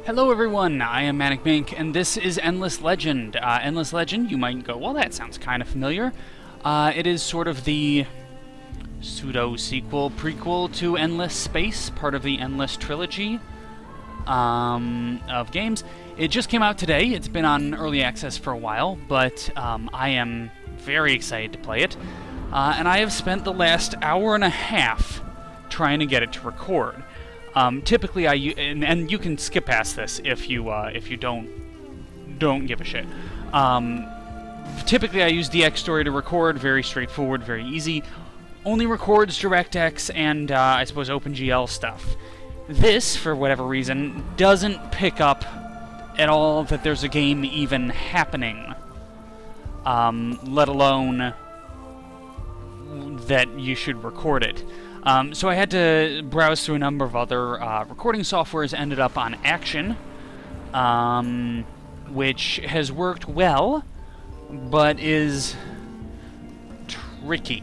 Hello everyone, I am ManicMink, and this is Endless Legend. Endless Legend, you might go, well that sounds kind of familiar. It is sort of the pseudo-sequel, prequel to Endless Space, part of the Endless trilogy of games. It just came out today, it's been on early access for a while, but I am very excited to play it. And I have spent the last hour and a half trying to get it to record. Typically, and you can skip past this if you don't give a shit. Typically, I use DX Story to record. Very straightforward, very easy. Only records DirectX and I suppose OpenGL stuff. This, for whatever reason, doesn't pick up at all that there's a game even happening. Let alone that you should record it. So I had to browse through a number of other recording softwares, ended up on Action, which has worked well, but is tricky.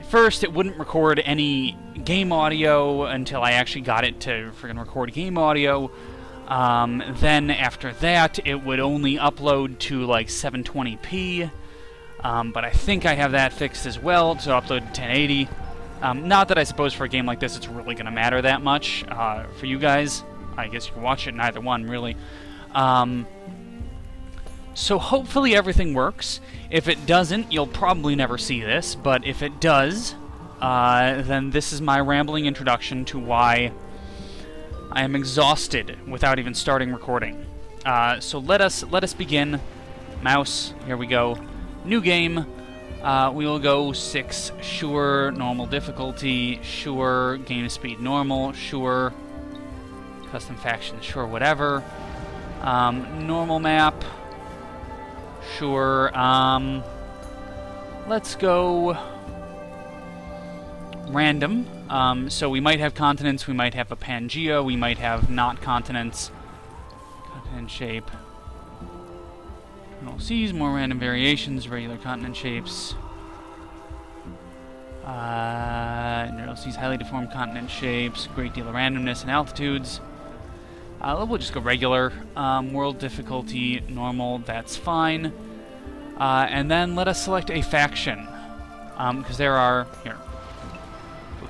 First, it wouldn't record any game audio until I actually got it to freaking record game audio. Then after that, it would only upload to like 720p. But I think I have that fixed as well, to upload to 1080. Not that I suppose for a game like this it's really going to matter that much for you guys. I guess you can watch it in either one, really. So hopefully everything works. If it doesn't, you'll probably never see this, but if it does, then this is my rambling introduction to why I am exhausted without even starting recording. So let us begin. Mouse, here we go. New game. We will go 6, sure. Normal difficulty, sure. Game speed, normal, sure. Custom faction, sure, whatever. Normal map, sure. Let's go random. So we might have continents, we might have a Pangea, we might have not continents. Continent shape. Seas, more random variations, regular continent shapes. Neural seas, highly deformed continent shapes, great deal of randomness and altitudes. We'll just go regular. World difficulty, normal, that's fine. And then let us select a faction. Because there are,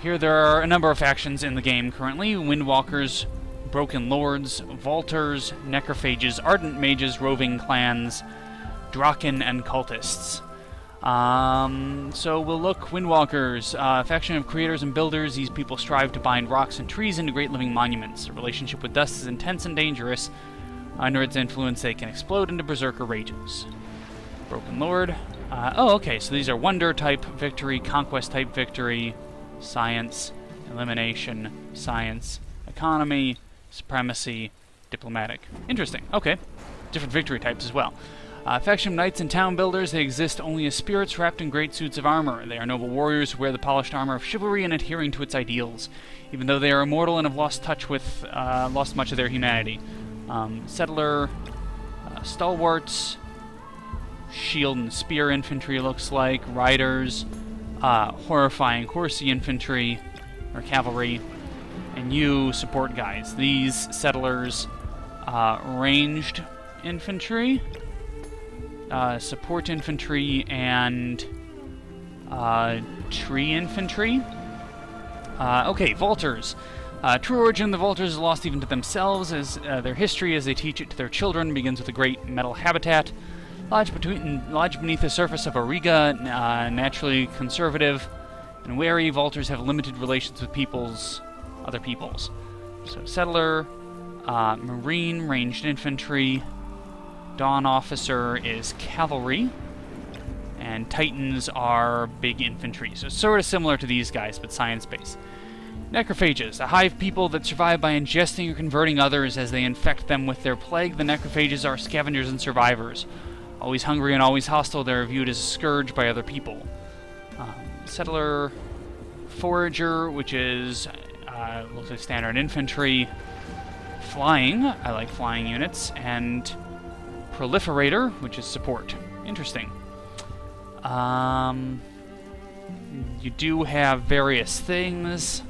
here there are a number of factions in the game currently. Windwalkers, Broken Lords, Vaulters, Necrophages, Ardent Mages, Roving Clans, Draken, and Cultists. So we'll look. Windwalkers, faction of creators and builders. These people strive to bind rocks and trees into great living monuments. Their relationship with dust is intense and dangerous. Under its influence, they can explode into berserker rages. Broken Lord. Oh, okay, so these are Wonder-type victory, Conquest-type victory, Science, Elimination, Science, Economy, Supremacy, Diplomatic. Interesting. Okay. Different victory types as well. Faction of Knights and Town Builders. They exist only as spirits wrapped in great suits of armor. They are noble warriors who wear the polished armor of chivalry and adhering to its ideals, even though they are immortal and have lost touch with, lost much of their humanity. Settler, Stalwarts, Shield and Spear Infantry looks like, Riders, Horrifying Horsey Infantry, or Cavalry, and you, support guys. These settlers, ranged infantry, support infantry, and tree infantry. Okay, Vaulters. True origin of the Vaulters is lost even to themselves, as their history, as they teach it to their children, begins with a great metal habitat. Lodged beneath the surface of a Riga, naturally conservative and wary, Vaulters have limited relations with other peoples. So Settler, Marine, Ranged Infantry, Dawn Officer is Cavalry, and Titans are Big Infantry. So sort of similar to these guys, but science-based. Necrophages, a hive people that survive by ingesting or converting others as they infect them with their plague. The Necrophages are scavengers and survivors. Always hungry and always hostile, they are viewed as a scourge by other people. Settler, Forager, which is looks like standard infantry. Flying, I like flying units, and Proliferator, which is support. Interesting. You do have various things.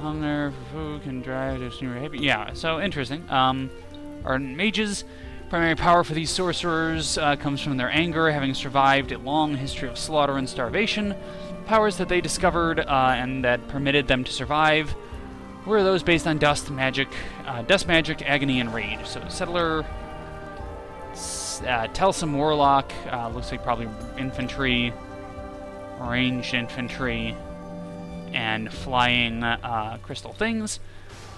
hunger for food can drive to extreme behavior. Yeah, so interesting. Our mages, primary power for these sorcerers comes from their anger, having survived a long history of slaughter and starvation. Powers that they discovered and that permitted them to survive were those based on dust magic, agony, and rage. So settler, Telsum warlock, looks like probably infantry, ranged infantry, and flying crystal things.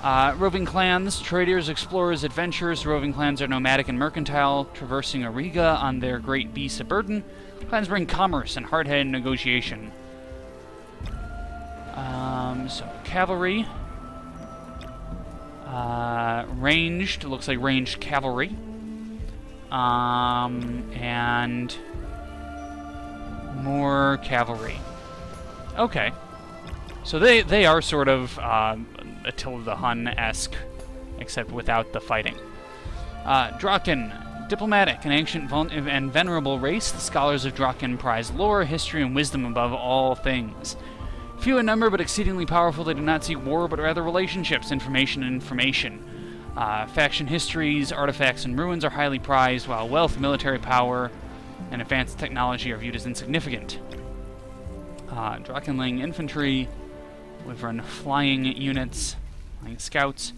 Roving clans, traders, explorers, adventurers. Roving clans are nomadic and mercantile, traversing Auriga on their great beasts of burden. Clans bring commerce and hard-headed negotiation. So cavalry. Ranged, looks like ranged cavalry. And more cavalry. Okay. So they are sort of Attila the Hun-esque, except without the fighting. Draken, diplomatic, an ancient and venerable race. The scholars of Draken prize lore, history, and wisdom above all things. Few in number, but exceedingly powerful, they do not seek war, but rather relationships, information, and information. Faction histories, artifacts, and ruins are highly prized, while wealth, military power, and advanced technology are viewed as insignificant. Drakenling infantry, Wyvern flying units, flying scouts,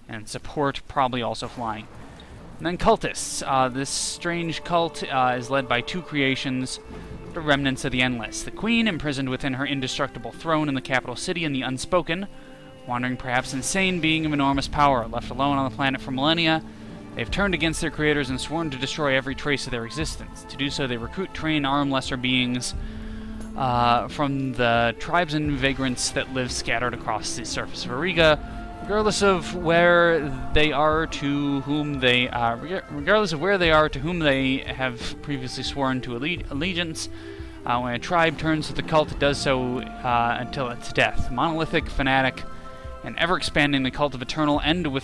and support probably also flying. And then cultists. This strange cult is led by two creations, the remnants of the Endless. The Queen, imprisoned within her indestructible throne in the capital city, and the Unspoken, wandering perhaps insane being of enormous power. Left alone on the planet for millennia, they've turned against their creators and sworn to destroy every trace of their existence. To do so, they recruit, train, arm lesser beings from the tribes and vagrants that live scattered across the surface of Auriga, regardless of where they are to whom they have previously sworn to allegiance. When a tribe turns to the cult, it does so until its death. Monolithic, fanatic, and ever-expanding, the Cult of Eternal End will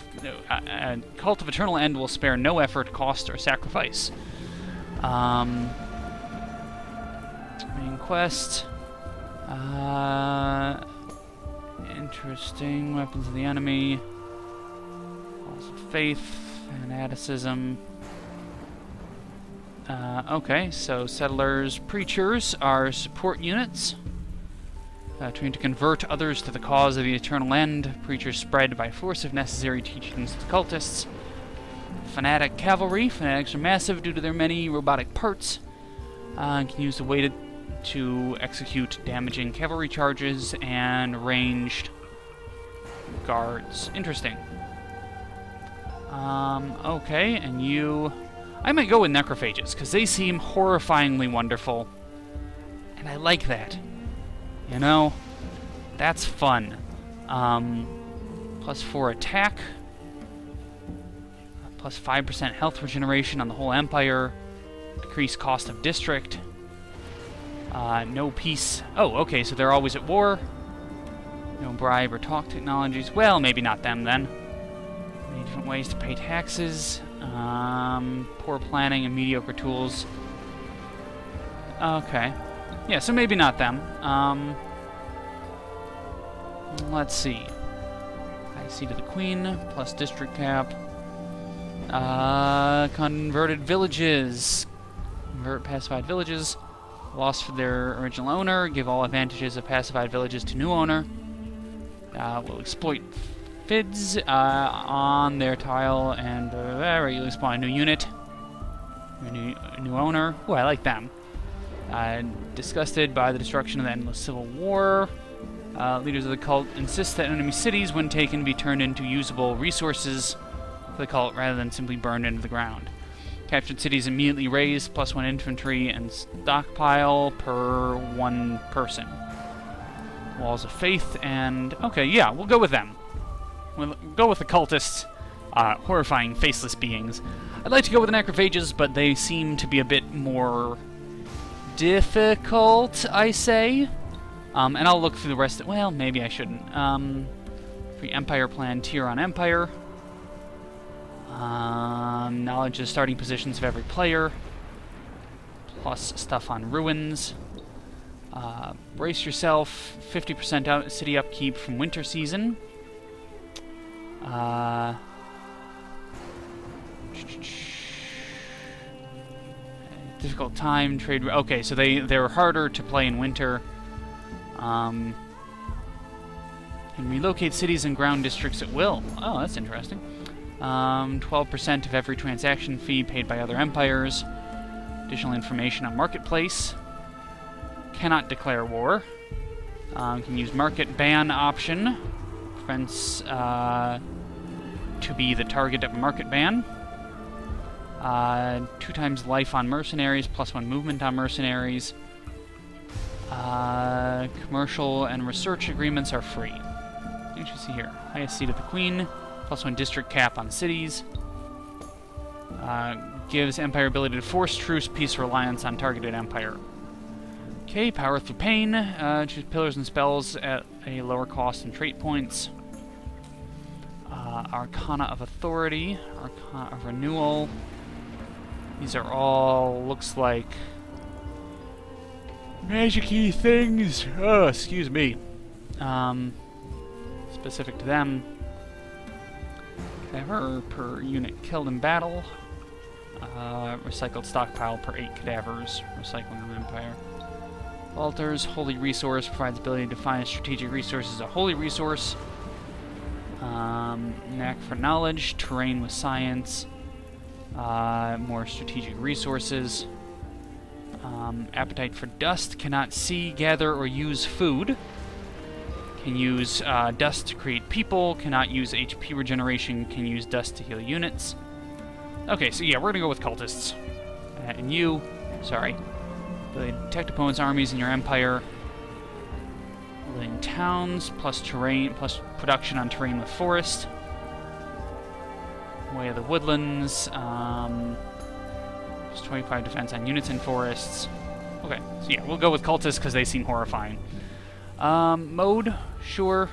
spare no effort, cost, or sacrifice. Main quest. Interesting. Weapons of the enemy. Walls of faith. Fanaticism. Okay, so settlers, preachers are support units. Trying to convert others to the cause of the eternal end. Preachers spread by force of necessary teachings to cultists. Fanatic cavalry. Fanatics are massive due to their many robotic parts. Can use the weighted to execute damaging cavalry charges and ranged guards. Interesting. Okay, and you... I might go with necrophages, because they seem horrifyingly wonderful. And I like that. You know? That's fun. +4 attack. +5% health regeneration on the whole empire. Decreased cost of district. No peace. Oh, okay, so they're always at war. No bribe or talk technologies. Well, maybe not them, then. Many different ways to pay taxes. Poor planning and mediocre tools. Okay. Yeah, so maybe not them. Let's see. High Seat of the Queen, plus district cap. Converted villages. Convert pacified villages. Lost for their original owner. Give all advantages of pacified villages to new owner. Will exploit FIDs on their tile and regularly spawn a new unit. A new owner. Oh, I like them. Disgusted by the destruction of the endless civil war. Leaders of the cult insist that enemy cities, when taken, be turned into usable resources for the cult rather than simply burned into the ground. Captured cities immediately raised, +1 infantry and stockpile per 1 person. Walls of Faith and... Okay, yeah, we'll go with them. We'll go with the cultists. Horrifying, faceless beings. I'd like to go with the necrophages, but they seem to be a bit more difficult, I say. And I'll look through the rest of... Well, maybe I shouldn't. Free Empire plan, tier on Empire. Knowledge of starting positions of every player. Plus stuff on ruins. Brace yourself. 50% city upkeep from winter season. Difficult time, trade... Okay, so they're harder to play in winter. Can relocate cities and ground districts at will. Oh, that's interesting. 12% of every transaction fee paid by other empires. Additional information on marketplace. Cannot declare war. Can use market ban option. Prevents to be the target of a market ban. 2 times life on mercenaries, +1 movement on mercenaries. Commercial and research agreements are free. You should see here. Highest seat of the Queen, +1 district cap on cities. Gives empire ability to force truce, peace, or alliance on targeted empire. Okay, power through pain. Choose pillars and spells at a lower cost and trait points. Arcana of Authority, Arcana of Renewal. These are all, looks like, magic-y things. Oh, excuse me. Specific to them. Cadaver per unit killed in battle. Recycled stockpile per 8 cadavers. Recycling on Empire. Altars, holy resource, provides ability to define a strategic resource as a holy resource. Knack for knowledge, terrain with science, more strategic resources. Appetite for dust, cannot see, gather, or use food. Can use dust to create people, cannot use HP regeneration, can use dust to heal units. Okay, so yeah, we're gonna go with cultists. And you, sorry. Ability to detect opponents' armies in your empire. In towns, plus terrain, plus production on terrain with forest. Way of the Woodlands. Just 25 defense on units in forests. Okay, so yeah, we'll go with cultists because they seem horrifying. Mode, sure.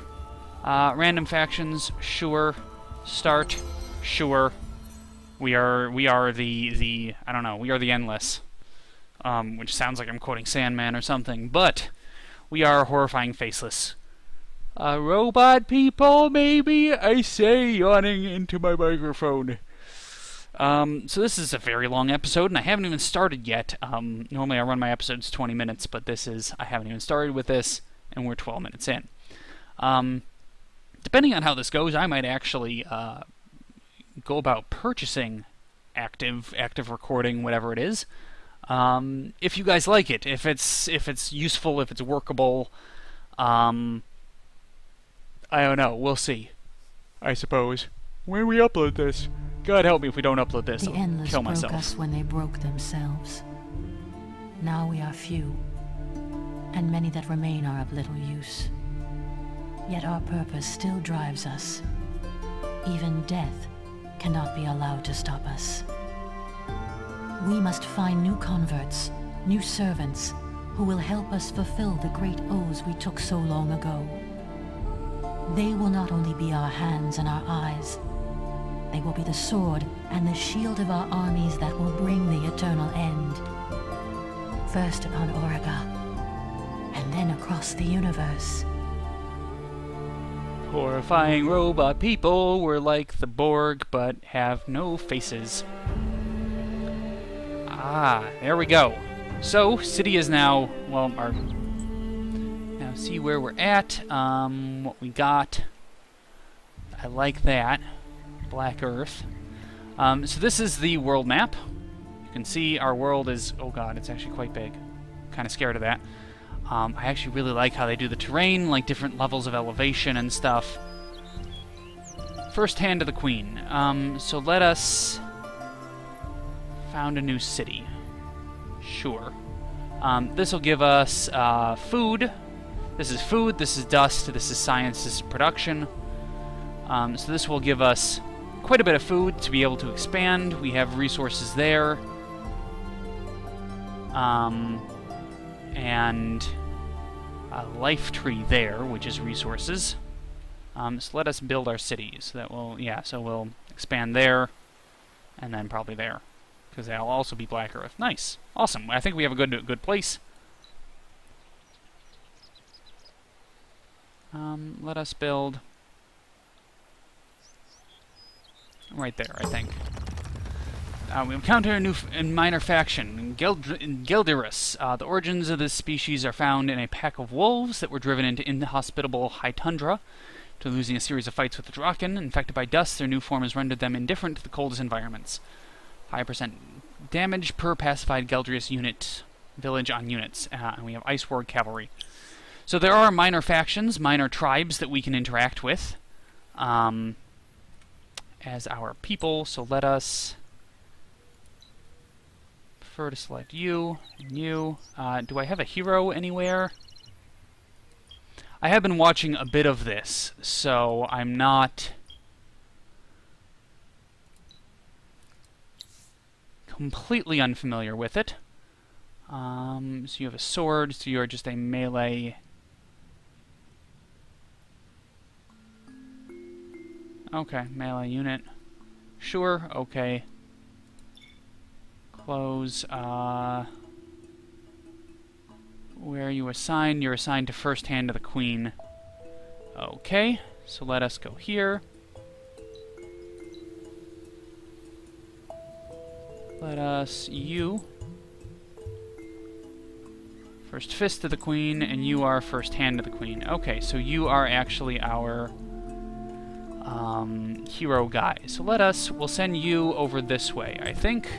Random factions, sure. Start, sure. We are the I don't know, we are the endless. Which sounds like I'm quoting Sandman or something, but we are horrifying faceless. Robot people, maybe? I say, yawning into my microphone. So this is a very long episode, and I haven't even started yet. Normally I run my episodes 20 minutes, but I haven't even started with this, and we're 12 minutes in. Depending on how this goes, I might actually go about purchasing active recording, whatever it is. If you guys like it, if it's useful, if it's workable, I don't know. We'll see. I suppose when we upload this. God help me if we don't upload this. The endless I'll kill myself. broke us when they broke themselves. Now we are few, and many that remain are of little use. Yet our purpose still drives us. Even death cannot be allowed to stop us. We must find new converts, new servants, who will help us fulfill the great oaths we took so long ago. They will not only be our hands and our eyes, they will be the sword and the shield of our armies that will bring the eternal end. First upon Origa, and then across the universe. Horrifying robot people were like the Borg, but have no faces. Ah, there we go. So, city is now, well, now see where we're at, what we got. I like that. Black Earth. So this is the world map. You can see our world is, oh god, it's actually quite big. Kind of scared of that. I actually really like how they do the terrain, like different levels of elevation and stuff. First hand to the Queen. So let us found a new city. Sure. This will give us food. This is food, this is dust, this is science, this is production. So this will give us quite a bit of food to be able to expand. We have resources there. And a life tree there, which is resources. So let us build our cities. So that will, yeah, so we'll expand there, and then probably there, because that'll also be Black Earth. Nice, awesome. I think we have a good place. Let us build right there, I think. We encounter a new minor faction, Gildirus. The origins of this species are found in a pack of wolves that were driven into inhospitable high tundra. After losing a series of fights with the Draken, infected by dust, their new form has rendered them indifferent to the coldest environments. 5% damage per pacified Gildirus unit, village on units, and we have Ice Ward Cavalry. So there are minor factions, minor tribes that we can interact with as our people, so let us prefer to select you and you. Do I have a hero anywhere? I have been watching a bit of this, so I'm not completely unfamiliar with it. So you have a sword, so you're just a melee. Okay, melee unit. Sure, okay. Close, where are you assigned? You're assigned to First Hand of the Queen. Okay, so let us go here. Let us, you. First Fist of the Queen, and you are First Hand of the Queen. Okay, so you are actually our hero guy. So we'll send you over this way, I think.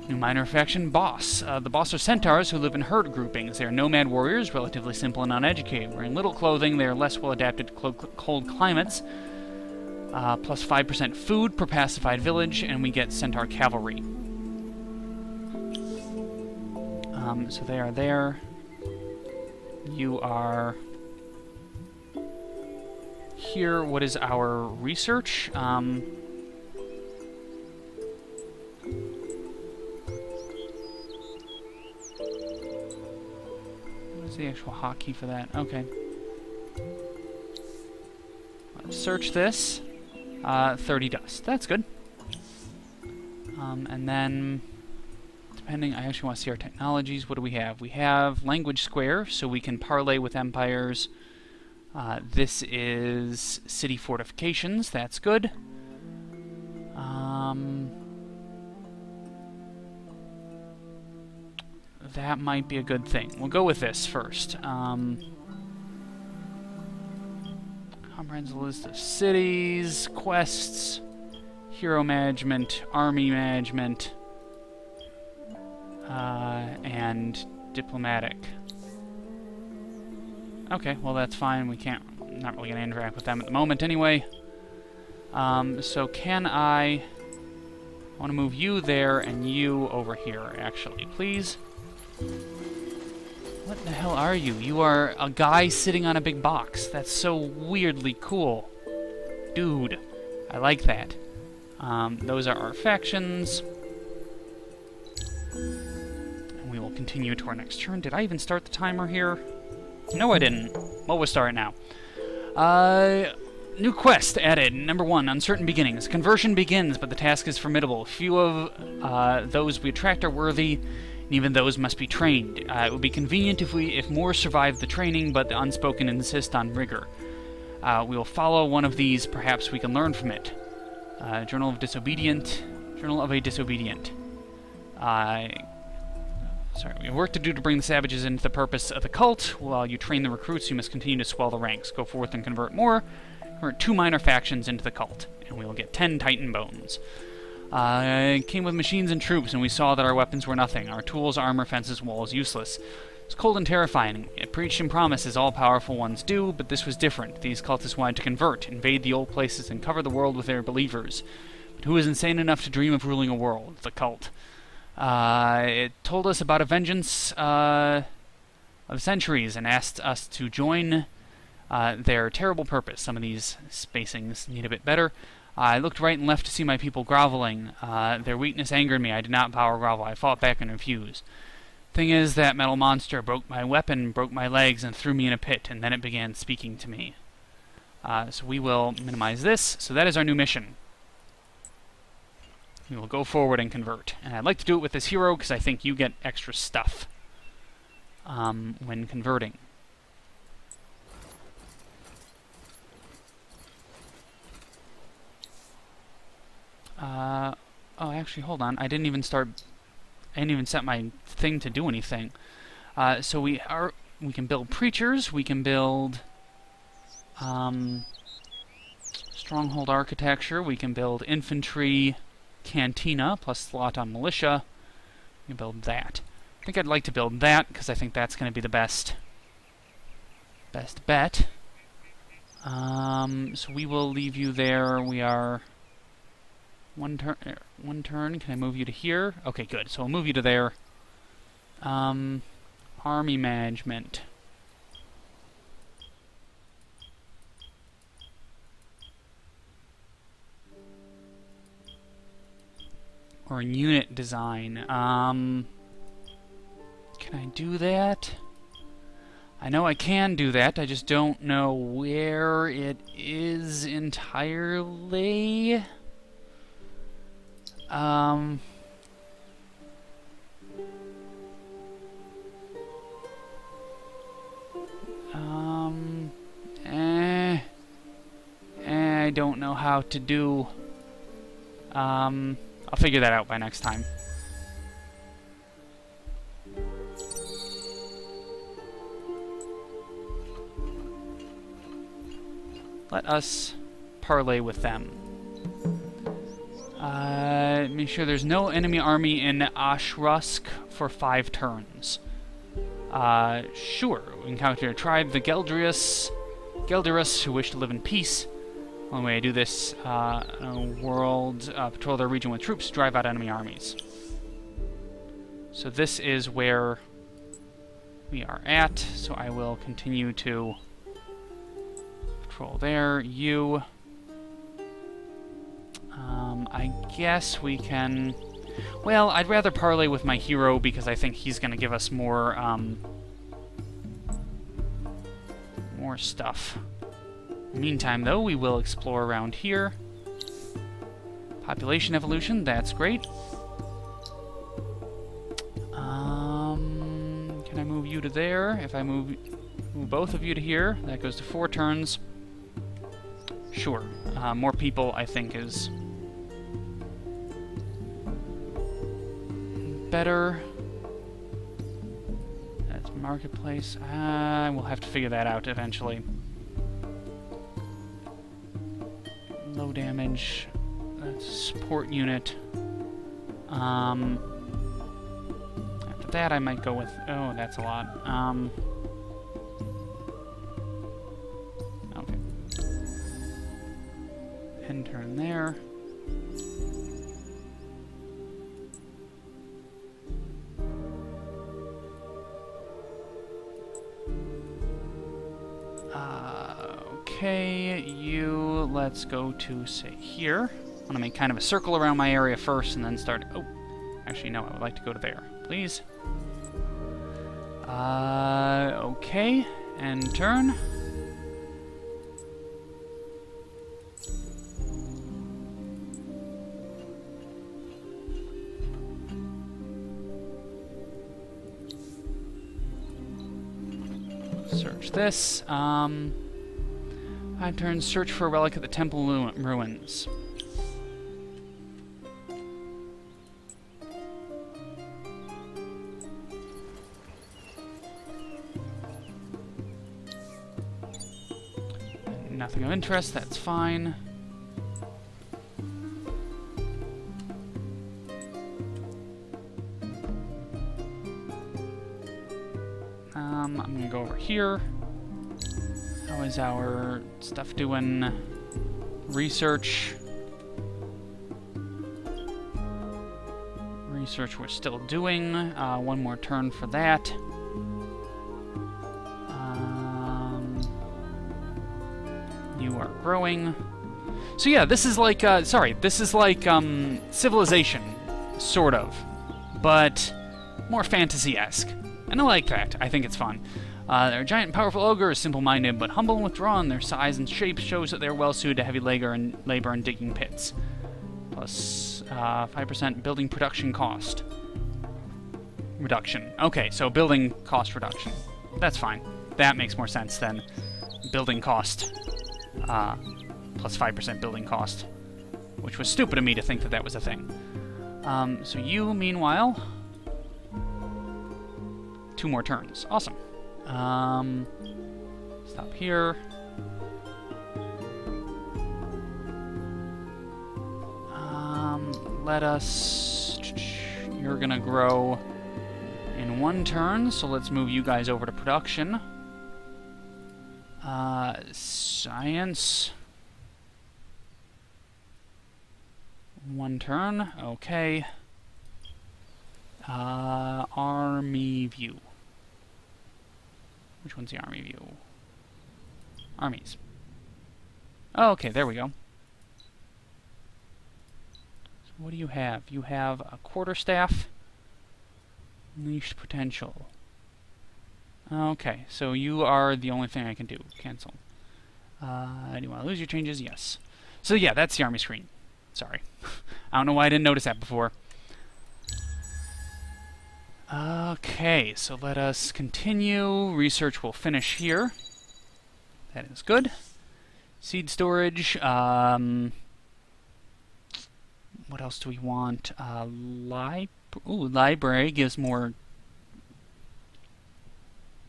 New minor faction, Boss. The Boss are centaurs who live in herd groupings. They are nomad warriors, relatively simple and uneducated. Wearing little clothing, they are less well adapted to cold climates. Plus 5% food per pacified village, and we get centaur cavalry. So they are there. You are here. What is our research? What is the actual hotkey for that? Okay. Let's search this. 30 dust. That's good. And then, depending, I actually want to see our technologies. What do we have? We have language square, so we can parlay with empires. This is city fortifications. That's good. That might be a good thing. We'll go with this first. Comprehensive list of cities, quests, hero management, army management, and diplomatic. Okay, well that's fine. We can't, not really going to interact with them at the moment anyway. So can I want to move you there and you over here, actually, please. What the hell are you? You are a guy sitting on a big box. That's so weirdly cool. Dude, I like that. Those are our factions. And we will continue to our next turn. Did I even start the timer here? No, I didn't. Well, we'll start it now. New quest added. Number 1, Uncertain Beginnings. Conversion begins, but the task is formidable. Few of those we attract are worthy, and even those must be trained. It would be convenient if more survive the training, but the unspoken insist on rigor. We will follow one of these. Perhaps we can learn from it. Journal of a Disobedient. Sorry, we have work to do to bring the savages into the purpose of the cult. While you train the recruits, you must continue to swell the ranks. Go forth and convert more. Convert 2 minor factions into the cult, and we will get 10 Titan bones. Came with machines and troops, and we saw that our weapons were nothing. Our tools, armor, fences, walls, useless. It's cold and terrifying. It preached and promised as all powerful ones do, but this was different. These cultists wanted to convert, invade the old places, and cover the world with their believers. But who is insane enough to dream of ruling a world? The cult. It told us about a vengeance of centuries and asked us to join their terrible purpose. Some of these spacings need a bit better. I looked right and left to see my people groveling. Their weakness angered me. I did not bow or grovel. I fought back and refused. Thing is, that metal monster broke my weapon, broke my legs, and threw me in a pit, and then it began speaking to me. So we will minimize this. So that is our new mission. We will go forward and convert. And I'd like to do it with this hero because I think you get extra stuff when converting. actually, hold on. I didn't even set my thing to do anything. So we can build preachers. We can build stronghold architecture. We can build infantry cantina plus slot on militia. We can build that. I think I'd like to build that because I think that's going to be the best bet. So we will leave you there. We are one turn. Can I move you to here? Okay, good. So I'll move you to there. Army management. Or unit design. Can I do that? I know I can do that, I just don't know where it is entirely. I don't know how to do. I'll figure that out by next time. Let us parley with them. Make sure there's no enemy army in Ashrusk for 5 turns. Sure. We encounter a tribe, the Geldrius, who wish to live in peace. One way I do this, world patrol their region with troops, drive out enemy armies. So this is where we are at, so I will continue to patrol there. You... I guess we can... Well, I'd rather parley with my hero because I think he's going to give us more, more stuff. Meantime, though, we will explore around here. Population evolution, that's great. Can I move you to there? If I move both of you to here, that goes to 4 turns. Sure. More people, I think, is better. That's marketplace. We'll have to figure that out eventually. Low damage. That's a support unit. After that, I might go with... Oh, that's a lot. Okay. End turn there. Okay, you, let's go to, say, here. I want to make kind of a circle around my area first and then start... Oh, actually, no, I would like to go to there, please. Okay, end turn. Search this. 5 turns, search for a relic at the temple ruins. Nothing of interest, that's fine. I'm gonna go over here. How is our stuff doing? Research. Research we're still doing. 1 more turn for that. You are growing. So yeah, this is like, this is like, Civilization, sort of. But more fantasy-esque. And I like that. I think it's fun. They're giant, powerful ogres, simple-minded but humble and withdrawn. Their size and shape shows that they're well-suited to heavy labor and digging pits. Plus 5% building production cost reduction. Okay, so building cost reduction. That's fine. That makes more sense than building cost plus 5% building cost, which was stupid of me to think that that was a thing. So you, meanwhile... 2 more turns. Awesome. Stop here. Let us... You're gonna grow in 1 turn, so let's move you guys over to production. Science. 1 turn, okay. Army view. Which one's the army view? Armies. Oh, okay, there we go. So what do you have? You have a quarterstaff. Unleashed potential. Okay, so you are the only thing I can do. Cancel. Do you want to lose your changes? Yes. So yeah, that's the army screen. Sorry. I don't know why I didn't notice that before. Okay, so let us continue. Research will finish here. That is good. Seed storage. What else do we want? Library gives more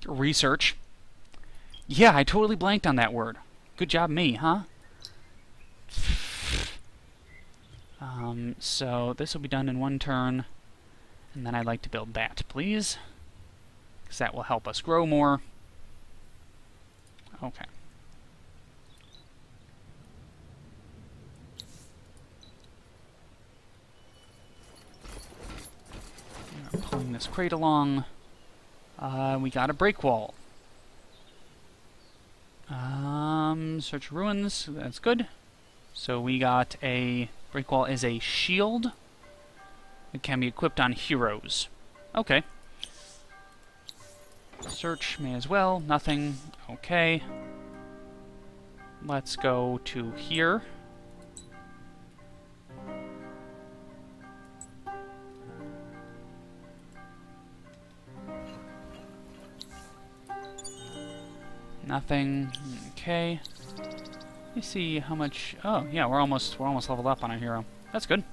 research. Yeah, I totally blanked on that word. Good job me, huh? So this will be done in 1 turn. And then I'd like to build that, please. Because that will help us grow more. Okay. Pulling this crate along. We got a break wall. Search ruins. That's good. So we got a break wall is a shield. It can be equipped on heroes. Okay. Search may as well. Nothing. Okay. Let's go to here. Nothing. Okay. Let me see how much. Oh, yeah, we're almost leveled up on our hero. That's good.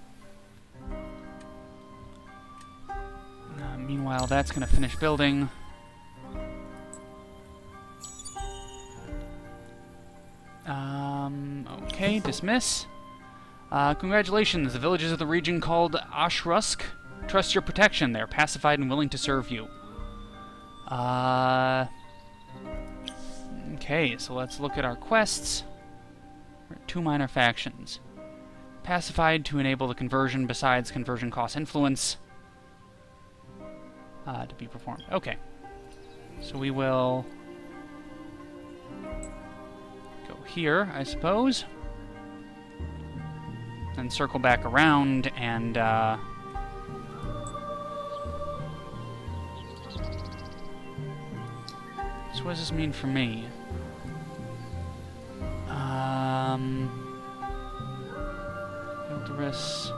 Meanwhile, that's going to finish building. Okay, dismiss. Congratulations, the villagers of the region called Ashrusk trust your protection. They are pacified and willing to serve you. Okay, so let's look at our quests. We're at 2 minor factions. Pacified to enable the conversion besides conversion cost influence. To be performed. Okay. So we will go here, I suppose. Then circle back around and so what does this mean for me? Filterus.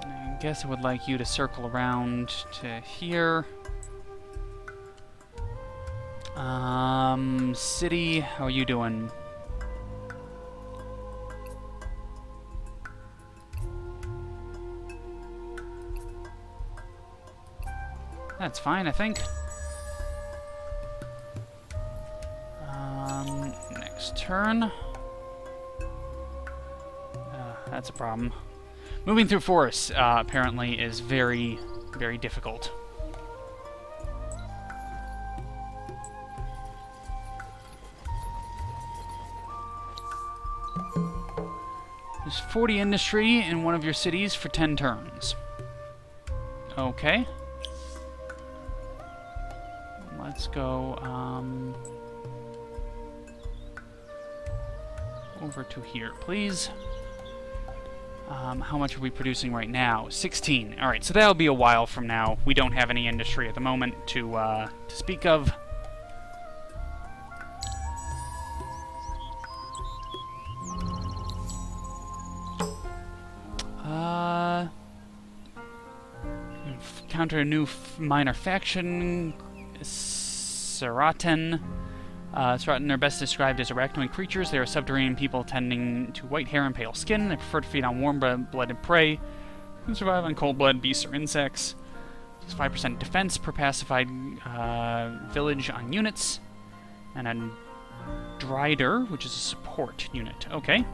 I guess I would like you to circle around to here. City, how are you doing? That's fine, I think. Next turn. That's a problem. Moving through forests, apparently, is very, very difficult. There's 40 industry in one of your cities for 10 turns. Okay. Let's go, over to here, please. How much are we producing right now? 16. Alright, so that'll be a while from now. We don't have any industry at the moment to speak of. Encounter a new minor faction, Seraten. Throughout, they're best described as arachnoid creatures. They are subterranean people tending to white hair and pale skin. They prefer to feed on warm-blooded prey who survive on cold-blooded beasts or insects. Just 5% defense per pacified village on units. And a Drider, which is a support unit. Okay.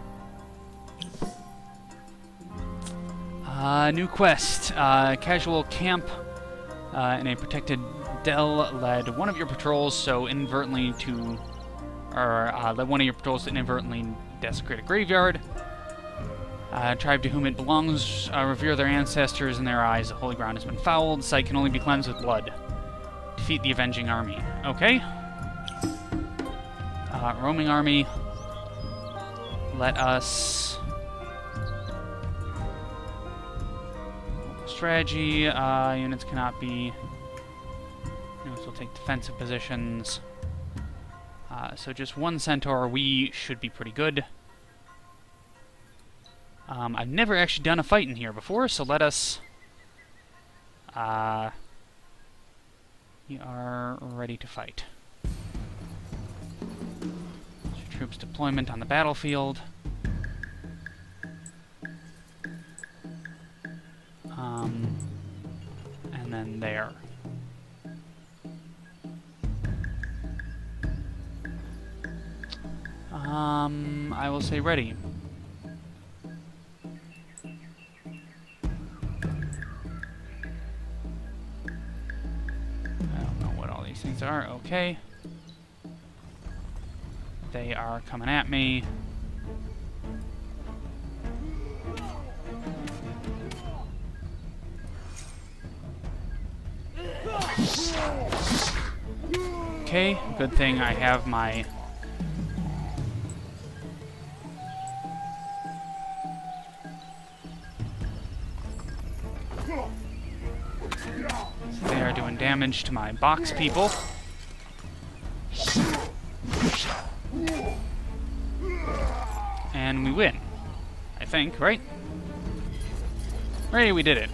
New quest. Casual camp in a protected dell led one of your patrols, so inadvertently to... led one of your patrols to inadvertently desecrate a graveyard. Tribe to whom it belongs revere their ancestors. In their eyes, the holy ground has been fouled. Site can only be cleansed with blood. Defeat the avenging army. Okay. Roaming army. Let us... Strategy. Units cannot be... Units will take defensive positions. So just one centaur. We should be pretty good. I've never actually done a fight in here before, so let us... we are ready to fight. Troops deployment on the battlefield. And then there. I will say ready. I don't know what all these things are. Okay. They are coming at me. Okay, good thing I have my... They are doing damage to my box people. And we win. I think, right? Right, we did it.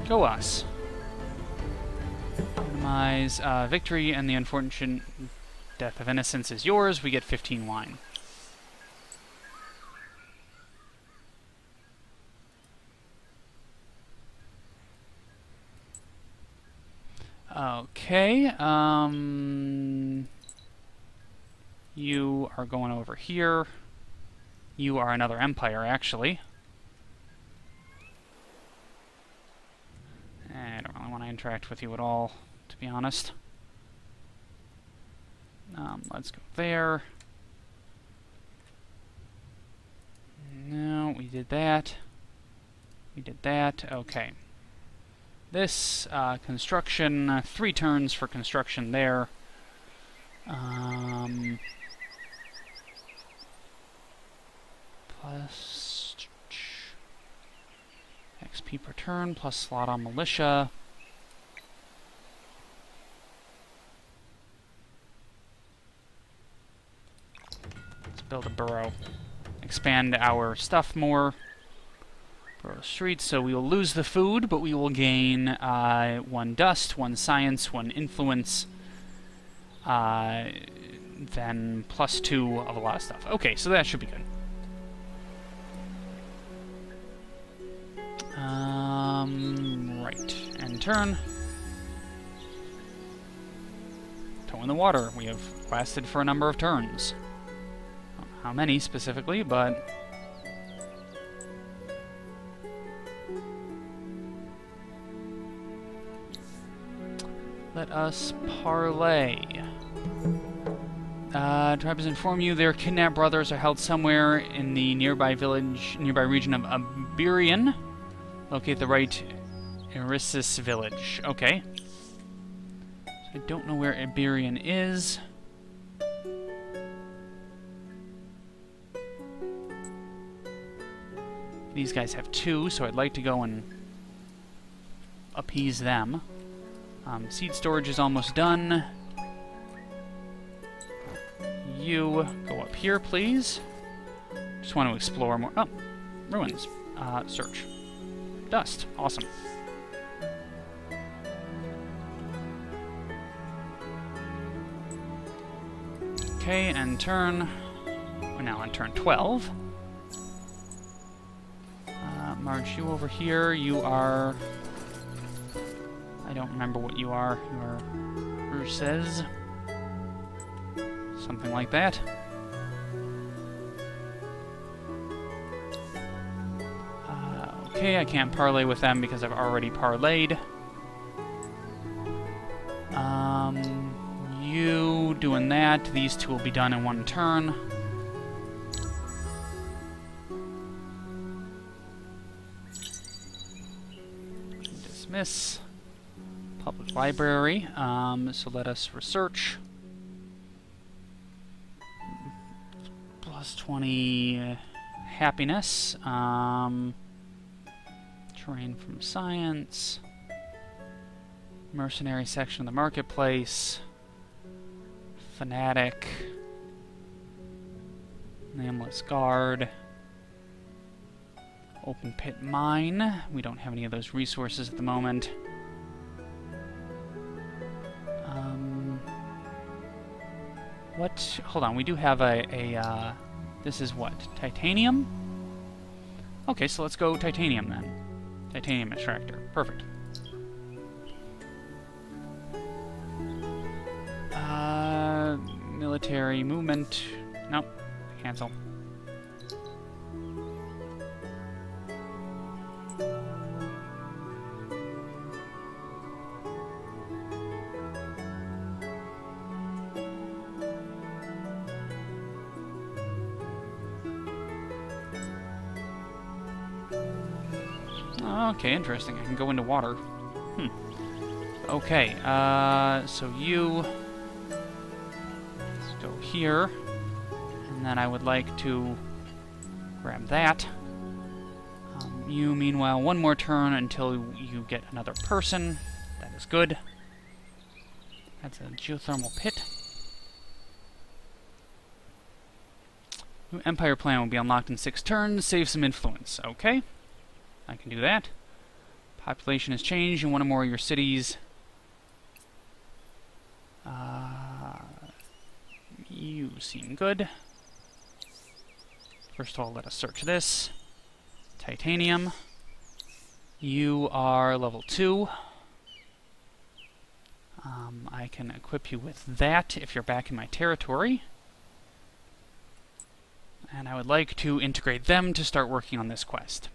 Go us. Minimize victory, and the unfortunate death of innocence is yours. We get 15 wine. Okay, you are going over here. You are another empire, actually. I don't really want to interact with you at all, to be honest. Let's go there. No, we did that. We did that. Okay. This, construction, 3 turns for construction there. Plus XP per turn, plus slot on militia. Let's build a burrow. Expand our stuff more. Burrow streets, so we will lose the food, but we will gain 1 dust, 1 science, 1 influence, then plus 2 of a lot of stuff. Okay, so that should be good. Right. End turn. Toe in the water. We have lasted for a number of turns. I don't know how many specifically, but... Let us parlay. Tribe has informed you their kidnapped brothers are held somewhere in the nearby region of Iberian. Locate the right Erissus village. Okay. So I don't know where Iberian is. These guys have 2, so I'd like to go and appease them. Seed storage is almost done. You go up here, please. Just want to explore more. Oh, ruins. Search. Dust. Awesome. Okay, end turn. We're now on turn 12. March you over here. You are... I don't remember what you are. You are... Says something like that. Okay, I can't parlay with them because I've already parlayed. You doing that. These two will be done in one turn. Dismiss. Public library. So let us research. Plus 20 happiness. Terrain from science. Mercenary section of the marketplace. Fanatic. Nameless guard. Open pit mine. We don't have any of those resources at the moment. What? Hold on, we do have this is what? Titanium? Okay, so let's go titanium then. Titanium extractor. Perfect. Military movement. Nope. Cancel. Okay, interesting. I can go into water. Okay, so you... Let's go here. And then I would like to grab that. You, meanwhile, one more turn until you get another person. That is good. That's a geothermal pit. New Empire plan will be unlocked in 6 turns. Save some influence. Okay. I can do that. Population has changed in one or more of your cities. You seem good. First of all, let us search this. Titanium. You are level 2. I can equip you with that if you're back in my territory. And I would like to integrate them to start working on this quest.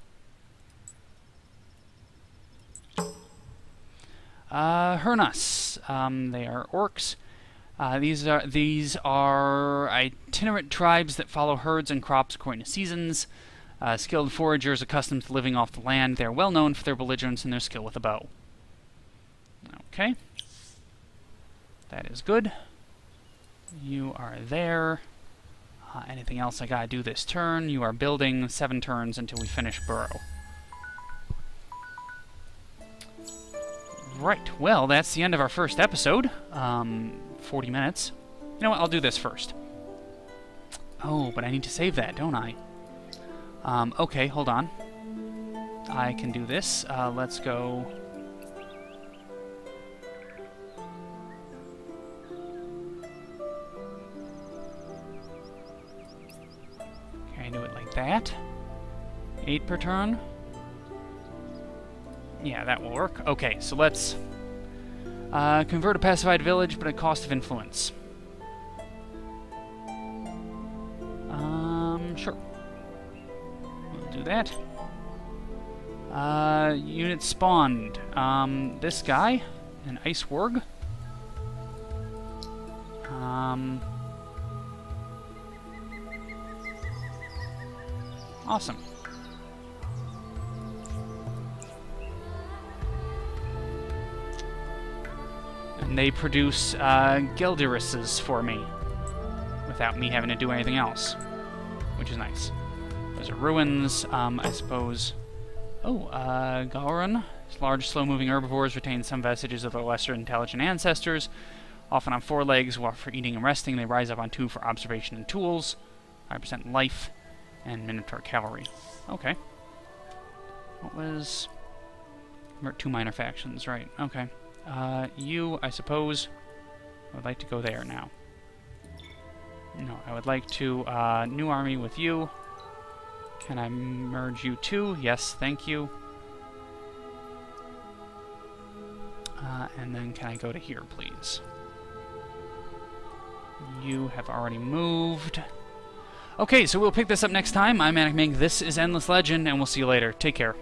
Hernas. They are orcs. These are itinerant tribes that follow herds and crops according to seasons. Skilled foragers accustomed to living off the land. They are well known for their belligerence and their skill with a bow. Okay. That is good. You are there. Anything else I gotta do this turn? You are building 7 turns until we finish Burrow. Right, well, that's the end of our first episode. 40 minutes. You know what, I'll do this first. Oh, but I need to save that, don't I? Okay, hold on. I can do this. Let's go... Can I do it like that? 8 per turn? Yeah, that will work. Okay, so let's convert a pacified village, but at cost of influence. Sure. We'll do that. Unit spawned. This guy, an ice warg. Awesome. And they produce Geldirises for me without me having to do anything else, which is nice. Those are ruins, I suppose. Oh, Gauran. Large, slow-moving herbivores retain some vestiges of their lesser intelligent ancestors. Often on 4 legs, while for eating and resting, they rise up on 2 for observation and tools. 5% life, and Minotaur cavalry. Okay. What was... 2 minor factions, right. Okay. You, I suppose, I would like to go there now. No, I would like to new army with you. Can I merge you too? Yes, thank you. And then can I go to here, please? You have already moved. Okay, so we'll pick this up next time. I'm ManicMink. This is Endless Legend, and we'll see you later. Take care.